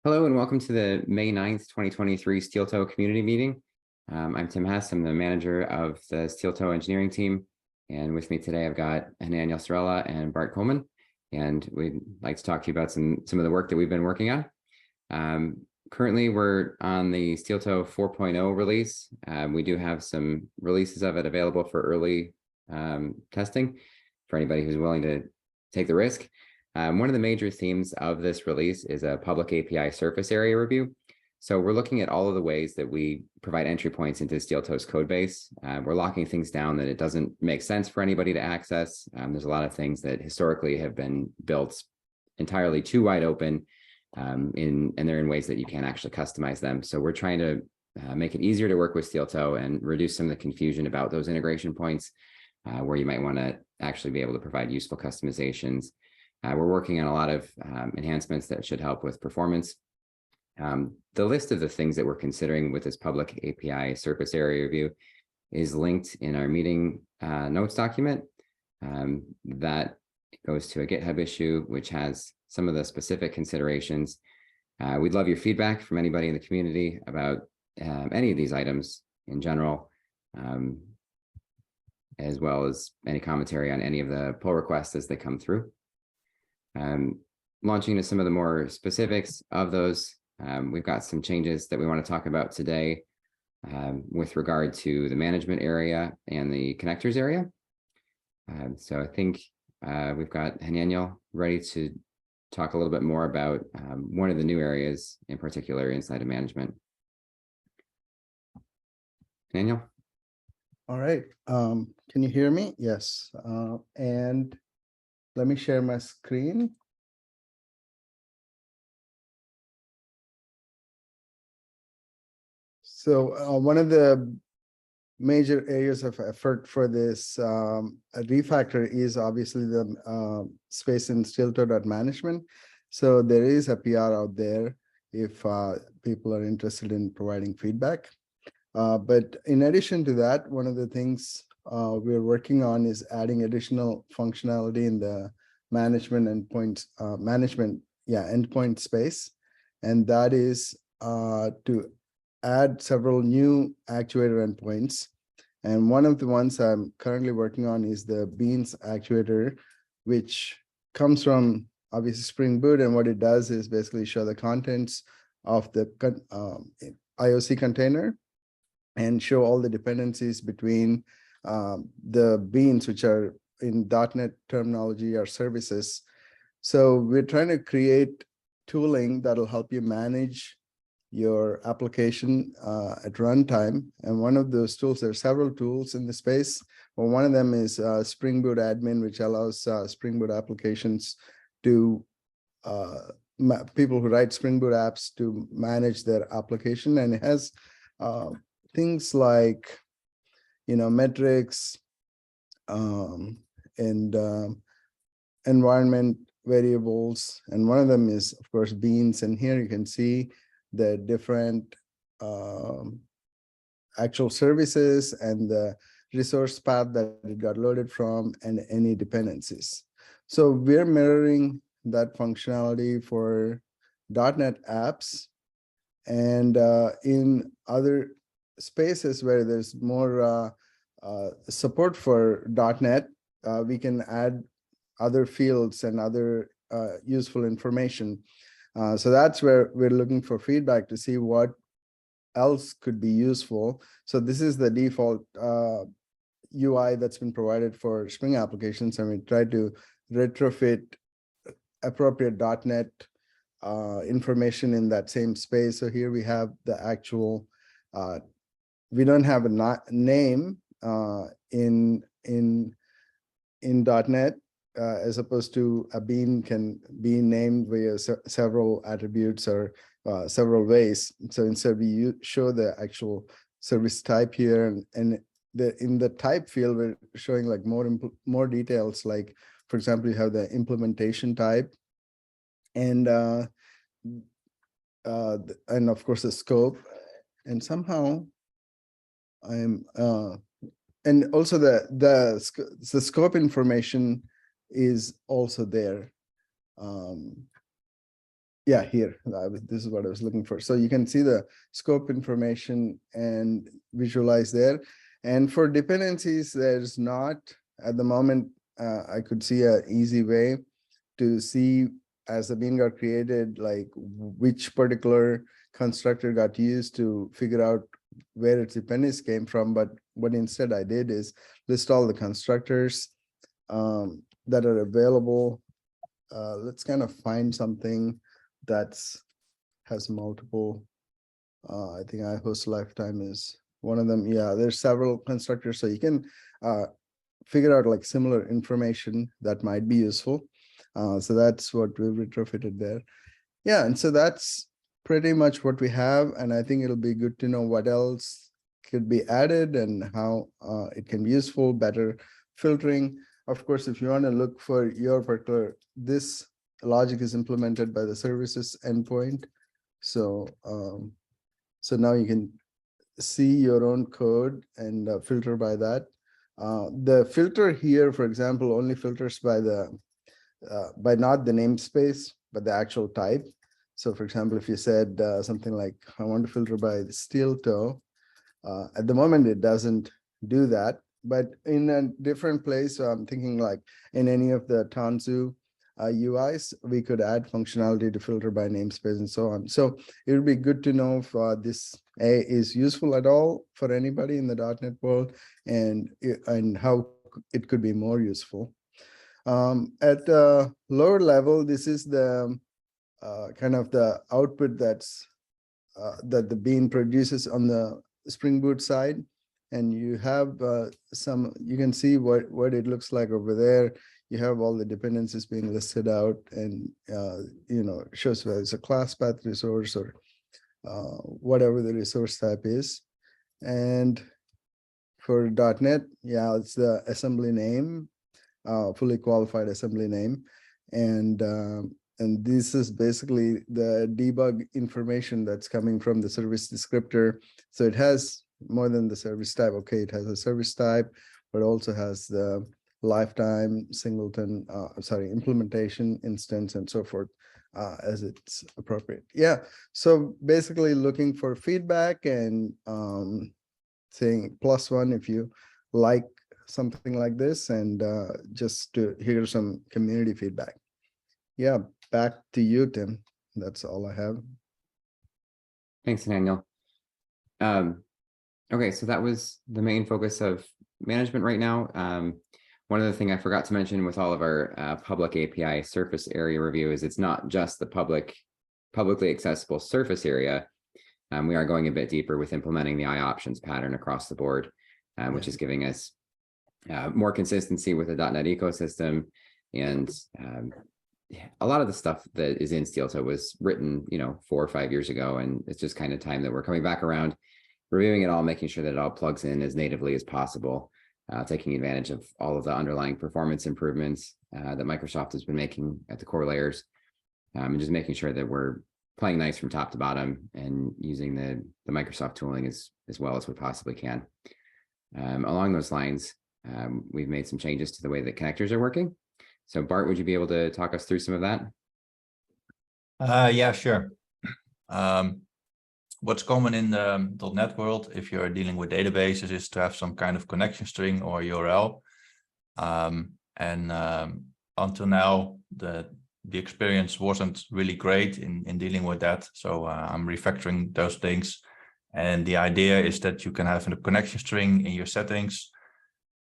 Hello and welcome to the May 9th, 2023 Steeltoe community meeting. I'm Tim Hess. I'm the manager of the Steeltoe engineering team. And with me today, I've got Hananiel Sorella and Bart Coleman. And we'd like to talk to you about some of the work that we've been working on. Currently, we're on the Steeltoe 4.0 release. We do have some releases of it available for early testing for anybody who's willing to take the risk. One of the major themes of this release is a public API surface area review. So we're looking at all of the ways that we provide entry points into Steeltoe's code base. We're locking things down that it doesn't make sense for anybody to access. There's a lot of things that historically have been built entirely too wide open, and they're in ways that you can't actually customize them. So we're trying to make it easier to work with Steeltoe and reduce some of the confusion about those integration points where you might want to actually be able to provide useful customizations. We're working on a lot of enhancements that should help with performance. The list of the things that we're considering with this public API surface area review is linked in our meeting notes document. That goes to a GitHub issue, which has some of the specific considerations. We'd love your feedback from anybody in the community about any of these items in general, as well as any commentary on any of the pull requests as they come through. Launching into some of the more specifics of those, we've got some changes that we want to talk about today with regard to the management area and the connectors area. So I think we've got Hananiel ready to talk a little bit more about one of the new areas in particular inside of management. Hananiel? All right. Can you hear me? Yes. And let me share my screen. So one of the major areas of effort for this refactor is obviously the space in Steeltoe.management. So there is a PR out there if people are interested in providing feedback. But in addition to that, one of the things we're working on is adding additional functionality in the management endpoint endpoint space, and that is to add several new actuator endpoints. And one of the ones I'm currently working on is the Beans actuator, which comes from obviously Spring Boot, and what it does is basically show the contents of the IOC container and show all the dependencies between the beans, which are in .NET terminology, are services. So we're trying to create tooling that'll help you manage your application at runtime. And one of those tools, there are several tools in the space. Well, one of them is Spring Boot Admin, which allows Spring Boot applications to people who write Spring Boot apps to manage their application. And it has things like, metrics and environment variables. And one of them is, of course, beans. And here you can see the different actual services and the resource path that it got loaded from and any dependencies. So we're mirroring that functionality for .NET apps, and in other spaces where there's more support for .NET, we can add other fields and other useful information. So that's where we're looking for feedback to see what else could be useful. So this is the default UI that's been provided for Spring applications, and we try to retrofit appropriate .NET information in that same space. So here we have the actual, we don't have a name in .NET, as opposed to a bean can be named via several attributes or several ways. So instead we show the actual service type here, and in the type field, we're showing like more details. Like, for example, you have the implementation type, and of course the scope, and somehow I'm and also the scope information is also there. Yeah, here, this is what I was looking for. So you can see the scope information and visualize there. And for dependencies, there's not, at the moment, I could see an easy way to see as the bean got created, like which particular constructor got used to figure out where its dependencies came from. But what instead I did is list all the constructors that are available. Let's kind of find something that's has multiple. I think iHost lifetime is one of them. Yeah, there's several constructors, so you can figure out like similar information that might be useful. So that's what we've retrofitted there. Yeah, and so that's pretty much what we have, and I think it'll be good to know what else could be added and how it can be useful, better filtering. Of course, if you want to look for your particular, this logic is implemented by the services endpoint. So, so now you can see your own code and filter by that. The filter here, for example, only filters by the by not the namespace, but the actual type. So for example, if you said something like, I want to filter by the Steeltoe, at the moment, it doesn't do that. But in a different place, so I'm thinking like in any of the Tanzu UIs, we could add functionality to filter by namespace and so on. So it would be good to know if this is useful at all for anybody in the .NET world, and how it could be more useful. At a lower level, this is the kind of the output that's that the bean produces on the Spring Boot side. And you have you can see what it looks like over there. You have all the dependencies being listed out, and shows whether it's a class path resource or whatever the resource type is. And for .NET, yeah, it's the assembly name, fully qualified assembly name. And this is basically the debug information that's coming from the service descriptor. So it has more than the service type. Okay, it has a service type, but also has the lifetime, singleton, implementation, instance, and so forth, as it's appropriate. Yeah, so basically looking for feedback and saying +1 if you like something like this, and just to hear some community feedback. Yeah, back to you, Tim. That's all I have. Thanks, Daniel. Okay, so that was the main focus of management right now. One other thing I forgot to mention with all of our public API surface area review is it's not just the publicly accessible surface area. We are going a bit deeper with implementing the iOptions pattern across the board, which is giving us more consistency with the .NET ecosystem. And a lot of the stuff that is in Steeltoe was written, 4 or 5 years ago, and it's just kind of time that we're coming back around, reviewing it all, making sure that it all plugs in as natively as possible, taking advantage of all of the underlying performance improvements that Microsoft has been making at the core layers, and just making sure that we're playing nice from top to bottom and using the Microsoft tooling as well as we possibly can. Along those lines, we've made some changes to the way that connectors are working. So Bart, would you be able to talk us through some of that? Yeah, sure. What's common in the .NET world, if you're dealing with databases, is to have some kind of connection string or URL. Until now, the experience wasn't really great in dealing with that. So I'm refactoring those things. And the idea is that you can have a connection string in your settings.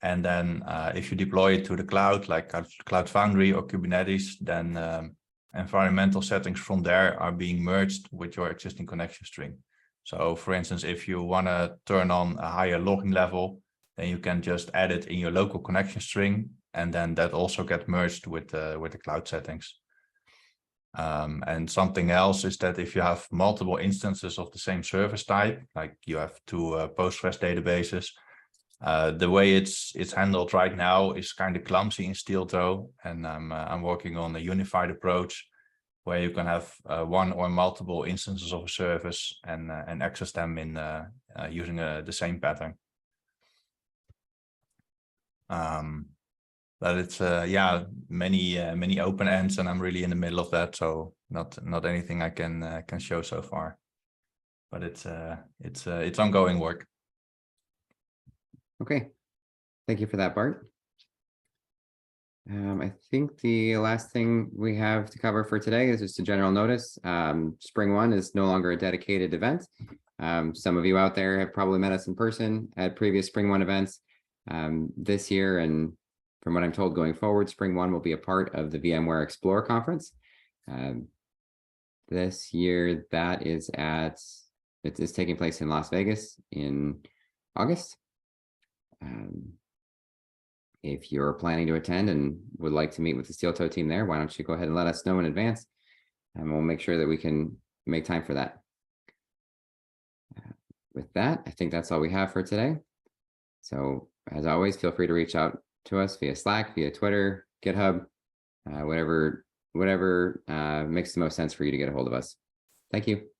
And then if you deploy it to the cloud, like Cloud Foundry or Kubernetes, then environmental settings from there are being merged with your existing connection string. So for instance, if you want to turn on a higher logging level, then you can just add it in your local connection string, and then that also gets merged with the cloud settings. And something else is that if you have multiple instances of the same service type, like you have 2 Postgres databases, the way it's handled right now is kind of clumsy in Steeltoe, and I'm working on a unified approach where you can have 1 or multiple instances of a service and access them in using the same pattern. but it's yeah, many open ends, and I'm really in the middle of that, so not anything I can show so far. But it's ongoing work. Okay, thank you for that, Bart. I think the last thing we have to cover for today is just a general notice. Spring One is no longer a dedicated event. Some of you out there have probably met us in person at previous Spring One events. This year, and from what I'm told going forward, Spring One will be a part of the VMware Explore conference. This year, that is it is taking place in Las Vegas in August. If you're planning to attend and would like to meet with the Steeltoe team there, why don't you go ahead and let us know in advance, and we'll make sure that we can make time for that. With that, I think that's all we have for today. So as always, feel free to reach out to us via Slack, via Twitter, GitHub, whatever makes the most sense for you to get a hold of us. Thank you.